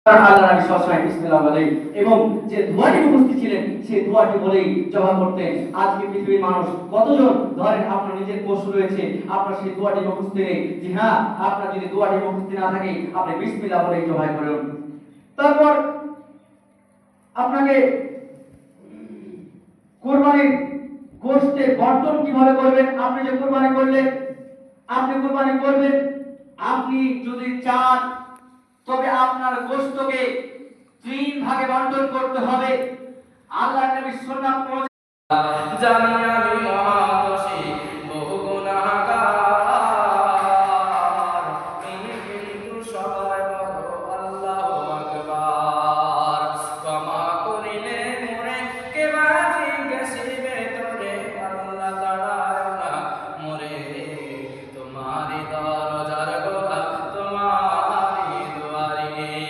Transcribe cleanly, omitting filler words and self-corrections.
আল্লাহ নবী সবসময় বিসমিল্লাহ বলেই এবং যে দোয়াটি উপস্থিত ছিলেন সেই দোয়াটি বলেই জবাব করতেন। আজকে পৃথিবীর মানুষ কতজন ধরেন আপনার নিজের পশু রয়েছে, আপনার সেই দোয়াটি মুখস্থ নেই, যে হ্যাঁ আপনার যদি দোয়াটি মুখস্থ না থাকে আপনি বিসমিল্লাহ বলেই জবাই করুন। তারপর আপনাকে কুরবানির গোশতের বর্তন কিভাবে করবেন। আপনি যে কুরবানি করলেন, আপনি কুরবানি করবেন, আপনি যদি চান তবে আপনার গোশতকে 3 ভাগে বন্টন করতে হবে। আল্লাহর নবীর সুন্নাত অনুযায়ী